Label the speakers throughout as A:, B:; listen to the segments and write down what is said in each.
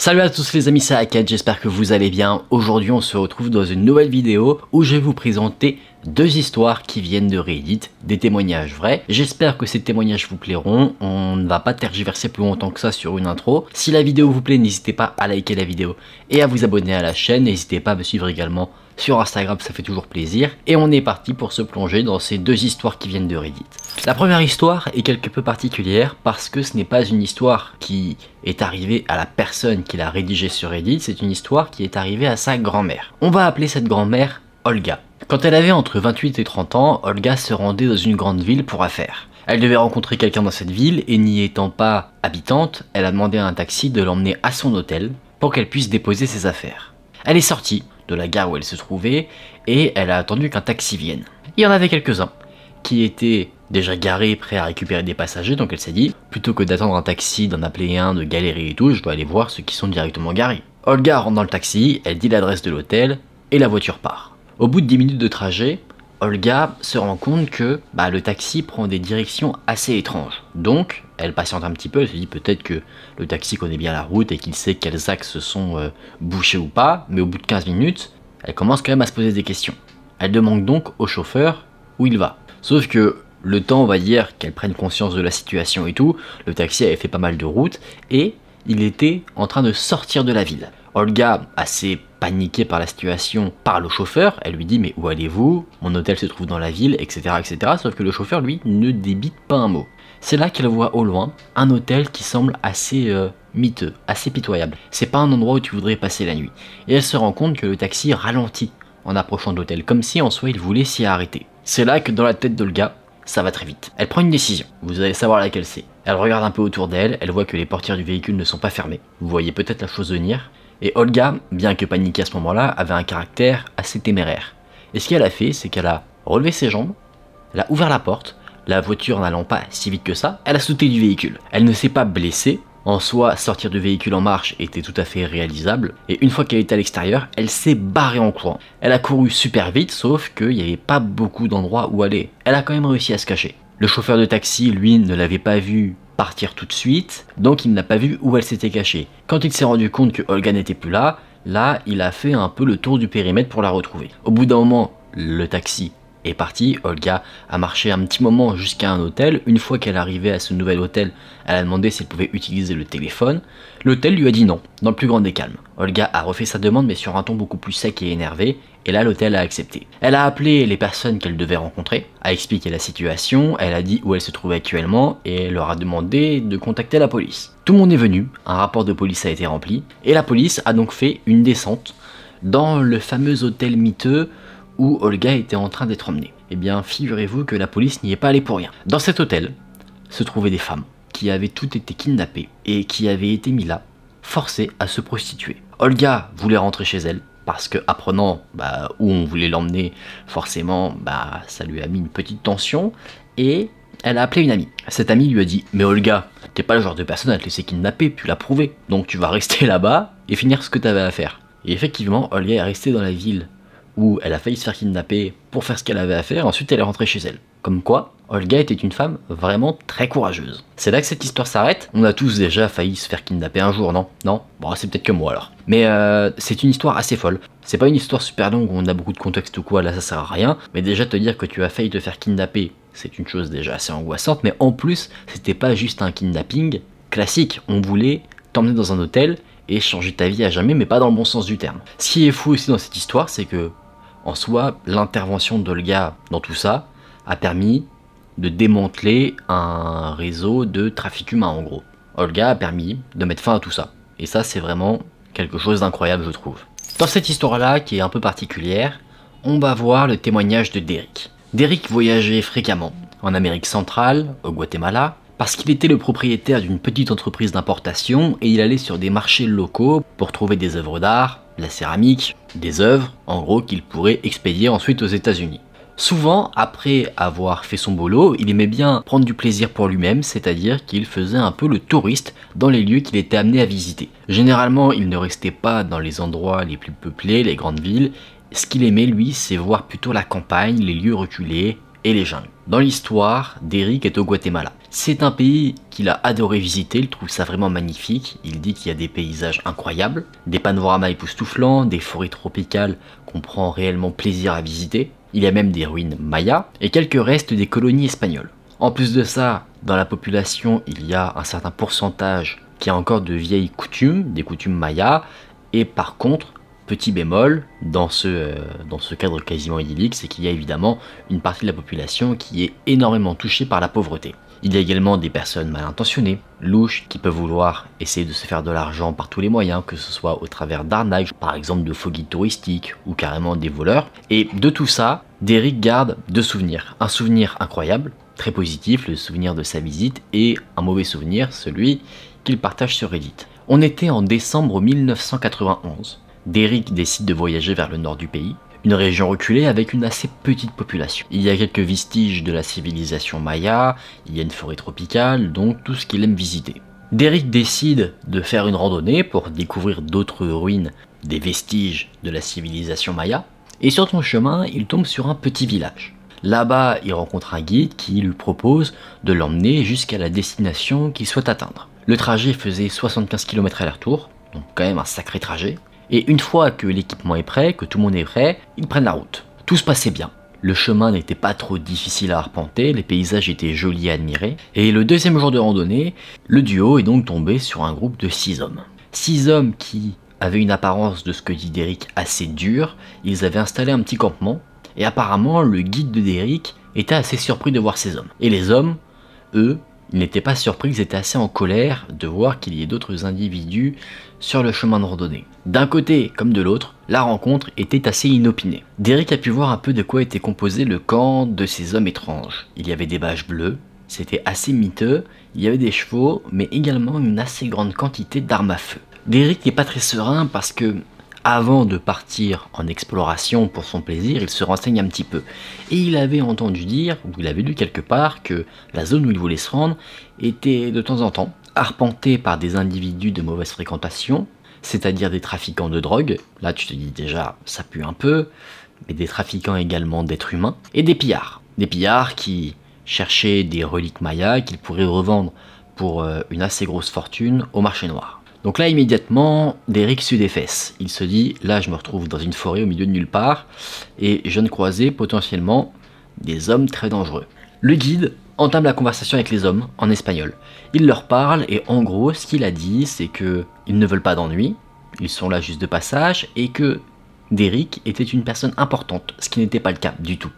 A: Salut à tous les amis, c'est Hackett, j'espère que vous allez bien. Aujourd'hui on se retrouve dans une nouvelle vidéo où je vais vous présenter deux histoires qui viennent de Reddit, des témoignages vrais. J'espère que ces témoignages vous plairont, on ne va pas tergiverser plus longtemps que ça sur une intro. Si la vidéo vous plaît, n'hésitez pas à liker la vidéo et à vous abonner à la chaîne. N'hésitez pas à me suivre également sur Instagram, ça fait toujours plaisir. Et on est parti pour se plonger dans ces deux histoires qui viennent de Reddit. La première histoire est quelque peu particulière parce que ce n'est pas une histoire qui est arrivée à la personne qui l'a rédigée sur Reddit, c'est une histoire qui est arrivée à sa grand-mère. On va appeler cette grand-mère Olga. Quand elle avait entre 28 et 30 ans, Olga se rendait dans une grande ville pour affaires. Elle devait rencontrer quelqu'un dans cette ville et n'y étant pas habitante, elle a demandé à un taxi de l'emmener à son hôtel pour qu'elle puisse déposer ses affaires. Elle est sortie de la gare où elle se trouvait et elle a attendu qu'un taxi vienne. Il y en avait quelques-uns qui étaient déjà garés, prêts à récupérer des passagers, donc elle s'est dit, plutôt que d'attendre un taxi, d'en appeler un, de galérer et tout, je dois aller voir ceux qui sont directement garés. Olga rentre dans le taxi, elle dit l'adresse de l'hôtel et la voiture part. Au bout de 10 minutes de trajet, Olga se rend compte que le taxi prend des directions assez étranges. Donc, elle patiente un petit peu, elle se dit peut-être que le taxi connaît bien la route et qu'il sait quels axes sont bouchés ou pas, mais au bout de 15 minutes, elle commence quand même à se poser des questions. Elle demande donc au chauffeur où il va. Sauf que le temps, on va dire, qu'elle prenne conscience de la situation et tout, le taxi avait fait pas mal de routes et il était en train de sortir de la ville. Olga, assez paniquée par la situation, parle au chauffeur, elle lui dit mais où allez-vous? Mon hôtel se trouve dans la ville, etc., etc. Sauf que le chauffeur, lui, ne débite pas un mot. C'est là qu'elle voit au loin un hôtel qui semble assez miteux, assez pitoyable. C'est pas un endroit où tu voudrais passer la nuit. Et elle se rend compte que le taxi ralentit en approchant de l'hôtel, comme si en soi il voulait s'y arrêter. C'est là que dans la tête d'Olga, ça va très vite. Elle prend une décision, vous allez savoir laquelle c'est. Elle regarde un peu autour d'elle, elle voit que les portières du véhicule ne sont pas fermées. Vous voyez peut-être la chose venir. Et Olga, bien que paniquée à ce moment-là, avait un caractère assez téméraire. Et ce qu'elle a fait, c'est qu'elle a relevé ses jambes, elle a ouvert la porte, la voiture n'allant pas si vite que ça, elle a sauté du véhicule. Elle ne s'est pas blessée. En soi, sortir du véhicule en marche était tout à fait réalisable, et une fois qu'elle était à l'extérieur, elle s'est barrée en courant. Elle a couru super vite, sauf qu'il n'y avait pas beaucoup d'endroits où aller. Elle a quand même réussi à se cacher. Le chauffeur de taxi, lui, ne l'avait pas vue partir tout de suite, donc il n'a pas vu où elle s'était cachée. Quand il s'est rendu compte que Olga n'était plus là, il a fait un peu le tour du périmètre pour la retrouver. Au bout d'un moment, le taxi est parti, Olga a marché un petit moment jusqu'à un hôtel. Une fois qu'elle est arrivée à ce nouvel hôtel, elle a demandé si elle pouvait utiliser le téléphone. L'hôtel lui a dit non, dans le plus grand des calmes. Olga a refait sa demande mais sur un ton beaucoup plus sec et énervé, et là l'hôtel a accepté. Elle a appelé les personnes qu'elle devait rencontrer, a expliqué la situation, elle a dit où elle se trouvait actuellement et elle leur a demandé de contacter la police. Tout le monde est venu, un rapport de police a été rempli, et la police a donc fait une descente dans le fameux hôtel miteux où Olga était en train d'être emmenée. Eh bien, figurez-vous que la police n'y est pas allée pour rien. Dans cet hôtel se trouvaient des femmes qui avaient toutes été kidnappées et qui avaient été mises là, forcées à se prostituer. Olga voulait rentrer chez elle parce que apprenant où on voulait l'emmener, forcément, ça lui a mis une petite tension et elle a appelé une amie. Cette amie lui a dit « Mais Olga, t'es pas le genre de personne à te laisser kidnapper, tu l'as prouvé, donc tu vas rester là-bas et finir ce que t'avais à faire. » Et effectivement, Olga est restée dans la ville où elle a failli se faire kidnapper pour faire ce qu'elle avait à faire, ensuite elle est rentrée chez elle. Comme quoi, Olga était une femme vraiment très courageuse. C'est là que cette histoire s'arrête. On a tous déjà failli se faire kidnapper un jour, non? Non? Bon, c'est peut-être que moi alors. Mais c'est une histoire assez folle. C'est pas une histoire super longue où on a beaucoup de contexte ou quoi, là ça sert à rien. Mais déjà te dire que tu as failli te faire kidnapper, c'est une chose déjà assez angoissante. Mais en plus, c'était pas juste un kidnapping classique. On voulait t'emmener dans un hôtel et changer ta vie à jamais, mais pas dans le bon sens du terme. Ce qui est fou aussi dans cette histoire, c'est que en soi, l'intervention d'Olga dans tout ça a permis de démanteler un réseau de trafic humain en gros. Olga a permis de mettre fin à tout ça. Et ça, c'est vraiment quelque chose d'incroyable, je trouve. Dans cette histoire-là, qui est un peu particulière, on va voir le témoignage de Derek. Derek voyageait fréquemment en Amérique centrale, au Guatemala, parce qu'il était le propriétaire d'une petite entreprise d'importation et il allait sur des marchés locaux pour trouver des œuvres d'art, de la céramique, des œuvres, en gros, qu'il pourrait expédier ensuite aux États-Unis. Souvent, après avoir fait son boulot, il aimait bien prendre du plaisir pour lui-même, c'est-à-dire qu'il faisait un peu le touriste dans les lieux qu'il était amené à visiter. Généralement, il ne restait pas dans les endroits les plus peuplés, les grandes villes. Ce qu'il aimait, lui, c'est voir plutôt la campagne, les lieux reculés, et les jungles. Dans l'histoire, Derrick est au Guatemala. C'est un pays qu'il a adoré visiter, il trouve ça vraiment magnifique. Il dit qu'il y a des paysages incroyables, des panoramas époustouflants, des forêts tropicales qu'on prend réellement plaisir à visiter. Il y a même des ruines mayas et quelques restes des colonies espagnoles. En plus de ça, dans la population, il y a un certain pourcentage qui a encore de vieilles coutumes, des coutumes mayas, et par contre, petit bémol, dans ce cadre quasiment idyllique, c'est qu'il y a évidemment une partie de la population qui est énormément touchée par la pauvreté. Il y a également des personnes mal intentionnées, louches, qui peuvent vouloir essayer de se faire de l'argent par tous les moyens, que ce soit au travers d'arnaques, par exemple de faux guides touristiques, ou carrément des voleurs. Et de tout ça, Derrick garde deux souvenirs. Un souvenir incroyable, très positif, le souvenir de sa visite, et un mauvais souvenir, celui qu'il partage sur Reddit. On était en décembre 1991. Derrick décide de voyager vers le nord du pays, une région reculée avec une assez petite population. Il y a quelques vestiges de la civilisation maya, il y a une forêt tropicale, donc tout ce qu'il aime visiter. Derrick décide de faire une randonnée pour découvrir d'autres ruines, des vestiges de la civilisation maya, et sur son chemin, il tombe sur un petit village. Là-bas, il rencontre un guide qui lui propose de l'emmener jusqu'à la destination qu'il souhaite atteindre. Le trajet faisait 75 km aller-retour, donc quand même un sacré trajet. Et une fois que l'équipement est prêt, que tout le monde est prêt, ils prennent la route. Tout se passait bien. Le chemin n'était pas trop difficile à arpenter, les paysages étaient jolis à admirer. Et le deuxième jour de randonnée, le duo est donc tombé sur un groupe de 6 hommes. 6 hommes qui avaient une apparence, de ce que dit Derrick, assez dure. Ils avaient installé un petit campement. Et apparemment, le guide de Derrick était assez surpris de voir ces hommes. Et les hommes, eux, ils n'étaient pas surpris, ils étaient assez en colère de voir qu'il y ait d'autres individus sur le chemin de randonnée. D'un côté comme de l'autre, la rencontre était assez inopinée. Derrick a pu voir un peu de quoi était composé le camp de ces hommes étranges. Il y avait des bâches bleues, c'était assez miteux, il y avait des chevaux, mais également une assez grande quantité d'armes à feu. Derrick n'est pas très serein parce que, avant de partir en exploration pour son plaisir, il se renseigne un petit peu. Et il avait entendu dire, ou il avait lu quelque part, que la zone où il voulait se rendre était de temps en temps arpentée par des individus de mauvaise fréquentation, c'est-à-dire des trafiquants de drogue. Là tu te dis déjà, ça pue un peu, mais des trafiquants également d'êtres humains, et des pillards. Des pillards qui cherchaient des reliques mayas qu'ils pourraient revendre pour une assez grosse fortune au marché noir. Donc là immédiatement, Derrick se défesse. Il se dit, là je me retrouve dans une forêt au milieu de nulle part, et je viens de croiser potentiellement des hommes très dangereux. Le guide entame la conversation avec les hommes en espagnol. Il leur parle, et en gros ce qu'il a dit c'est que ils ne veulent pas d'ennui, ils sont là juste de passage, et que Derrick était une personne importante, ce qui n'était pas le cas du tout.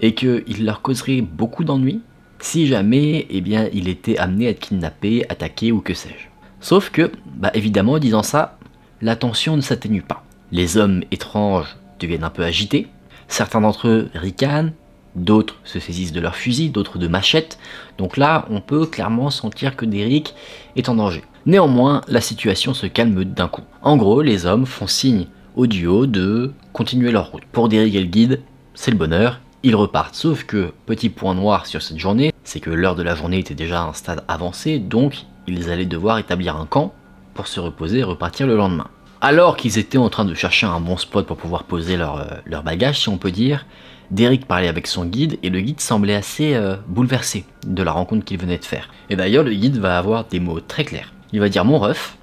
A: Et qu'il leur causerait beaucoup d'ennuis si jamais il était amené à être kidnappé, attaqué ou que sais-je. Sauf que, évidemment, en disant ça, la tension ne s'atténue pas. Les hommes étranges deviennent un peu agités, certains d'entre eux ricanent, d'autres se saisissent de leurs fusils, d'autres de machettes, donc là, on peut clairement sentir que Derrick est en danger. Néanmoins, la situation se calme d'un coup. En gros, les hommes font signe au duo de continuer leur route. Pour Derrick et le guide, c'est le bonheur, ils repartent. Sauf que, petit point noir sur cette journée, c'est que l'heure de la journée était déjà à un stade avancé, donc ils allaient devoir établir un camp pour se reposer et repartir le lendemain. Alors qu'ils étaient en train de chercher un bon spot pour pouvoir poser leur bagage, si on peut dire, Derrick parlait avec son guide et le guide semblait assez bouleversé de la rencontre qu'il venait de faire. Et d'ailleurs, le guide va avoir des mots très clairs. Il va dire, mon ref,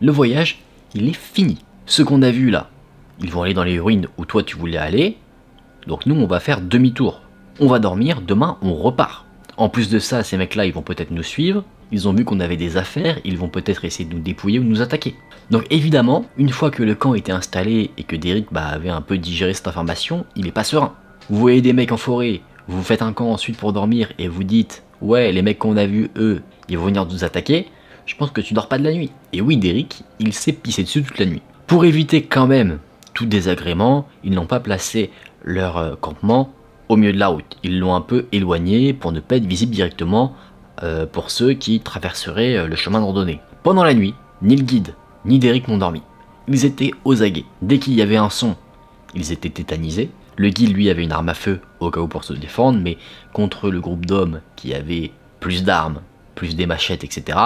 A: le voyage, il est fini. Ce qu'on a vu là, ils vont aller dans les ruines où toi tu voulais aller, donc nous on va faire demi-tour. On va dormir, demain on repart. En plus de ça, ces mecs-là, ils vont peut-être nous suivre, ils ont vu qu'on avait des affaires, ils vont peut-être essayer de nous dépouiller ou de nous attaquer. Donc évidemment, une fois que le camp était installé et que Derrick avait un peu digéré cette information, il est pas serein. Vous voyez des mecs en forêt, vous faites un camp ensuite pour dormir et vous dites « Ouais, les mecs qu'on a vus, eux, ils vont venir nous attaquer », je pense que tu dors pas de la nuit. Et oui, Derrick, il s'est pissé dessus toute la nuit. Pour éviter quand même tout désagrément, ils n'ont pas placé leur campement au milieu de la route. Ils l'ont un peu éloigné pour ne pas être visible directement pour ceux qui traverseraient le chemin de randonnée. Pendant la nuit, ni le guide, ni Derrick n'ont dormi. Ils étaient aux aguets. Dès qu'il y avait un son, ils étaient tétanisés. Le guide, lui, avait une arme à feu au cas où pour se défendre, mais contre le groupe d'hommes qui avaient plus d'armes, plus des machettes, etc.,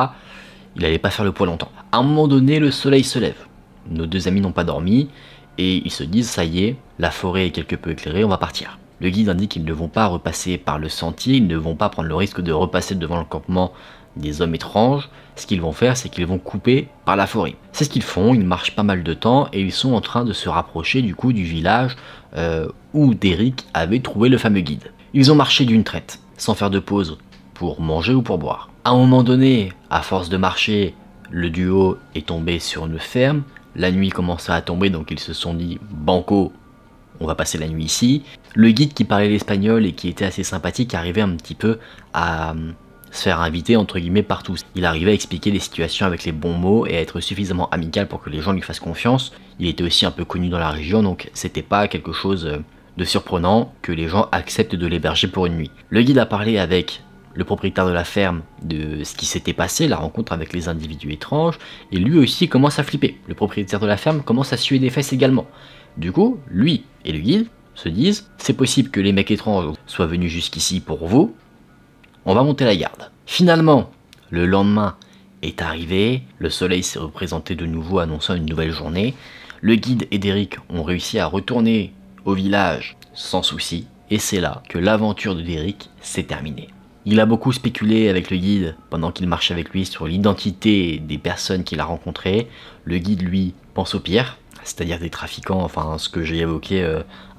A: il n'allait pas faire le poids longtemps. À un moment donné, le soleil se lève. Nos deux amis n'ont pas dormi, et ils se disent, ça y est, la forêt est quelque peu éclairée, on va partir. Le guide indique qu'ils ne vont pas repasser par le sentier, ils ne vont pas prendre le risque de repasser devant le campement des hommes étranges. Ce qu'ils vont faire, c'est qu'ils vont couper par la forêt. C'est ce qu'ils font, ils marchent pas mal de temps et ils sont en train de se rapprocher du coup du village où Derek avait trouvé le fameux guide. Ils ont marché d'une traite, sans faire de pause pour manger ou pour boire. À un moment donné, à force de marcher, le duo est tombé sur une ferme. La nuit commençait à tomber, donc ils se sont dit « Banco, on va passer la nuit ici ». Le guide qui parlait l'espagnol et qui était assez sympathique arrivait un petit peu à se faire inviter entre guillemets partout. Il arrivait à expliquer les situations avec les bons mots et à être suffisamment amical pour que les gens lui fassent confiance. Il était aussi un peu connu dans la région, donc c'était pas quelque chose de surprenant que les gens acceptent de l'héberger pour une nuit. Le guide a parlé avec le propriétaire de la ferme de ce qui s'était passé, la rencontre avec les individus étranges, et lui aussi commence à flipper. Le propriétaire de la ferme commence à suer des fesses également. Du coup, lui et le guide se disent, c'est possible que les mecs étranges soient venus jusqu'ici pour vous, on va monter la garde. Finalement, le lendemain est arrivé, le soleil s'est représenté de nouveau annonçant une nouvelle journée, le guide et Derek ont réussi à retourner au village sans souci, et c'est là que l'aventure de Derek s'est terminée. Il a beaucoup spéculé avec le guide pendant qu'il marchait avec lui sur l'identité des personnes qu'il a rencontrées. Le guide, lui, pense au pire, c'est-à-dire des trafiquants, enfin ce que j'ai évoqué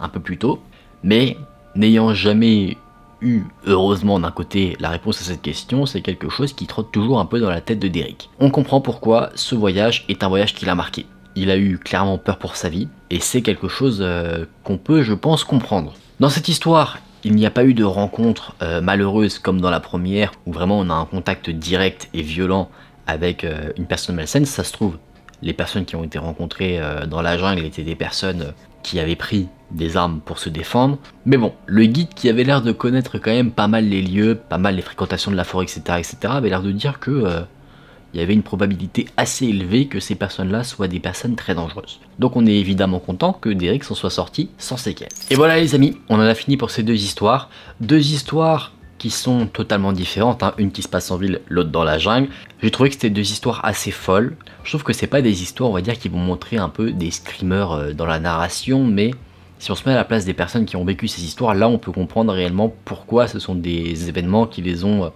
A: un peu plus tôt. Mais n'ayant jamais eu, heureusement d'un côté, la réponse à cette question, c'est quelque chose qui trotte toujours un peu dans la tête de Derek. On comprend pourquoi ce voyage est un voyage qui l'a marqué. Il a eu clairement peur pour sa vie, et c'est quelque chose qu'on peut, je pense, comprendre. Dans cette histoire, il n'y a pas eu de rencontre malheureuse comme dans la première, où vraiment on a un contact direct et violent avec une personne malsaine. Ça se trouve, les personnes qui ont été rencontrées dans la jungle étaient des personnes qui avaient pris des armes pour se défendre. Mais bon, le guide qui avait l'air de connaître quand même pas mal les lieux, pas mal les fréquentations de la forêt, etc. avait l'air de dire que il y avait une probabilité assez élevée que ces personnes-là soient des personnes très dangereuses. Donc on est évidemment content que Derek s'en soit sorti sans séquelles. Et voilà les amis, on en a fini pour ces deux histoires. Deux histoires qui sont totalement différentes, hein. Une qui se passe en ville, l'autre dans la jungle. J'ai trouvé que c'était deux histoires assez folles. Je trouve que c'est pas des histoires, on va dire, qui vont montrer un peu des screamers dans la narration, mais si on se met à la place des personnes qui ont vécu ces histoires, là on peut comprendre réellement pourquoi ce sont des événements qui les ont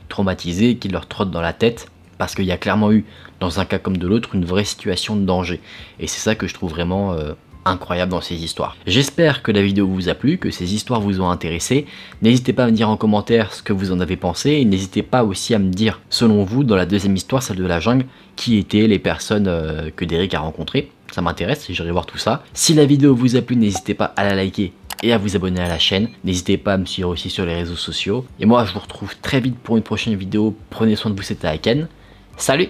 A: traumatisés, qui leur trottent dans la tête. Parce qu'il y a clairement eu, dans un cas comme de l'autre, une vraie situation de danger. Et c'est ça que je trouve vraiment incroyable dans ces histoires. J'espère que la vidéo vous a plu, que ces histoires vous ont intéressé. N'hésitez pas à me dire en commentaire ce que vous en avez pensé. Et n'hésitez pas aussi à me dire, selon vous, dans la deuxième histoire, celle de la jungle, qui étaient les personnes que Derek a rencontrées. Ça m'intéresse, j'irai voir tout ça. Si la vidéo vous a plu, n'hésitez pas à la liker et à vous abonner à la chaîne. N'hésitez pas à me suivre aussi sur les réseaux sociaux. Et moi, je vous retrouve très vite pour une prochaine vidéo. Prenez soin de vous, c'était Aiken. Salut!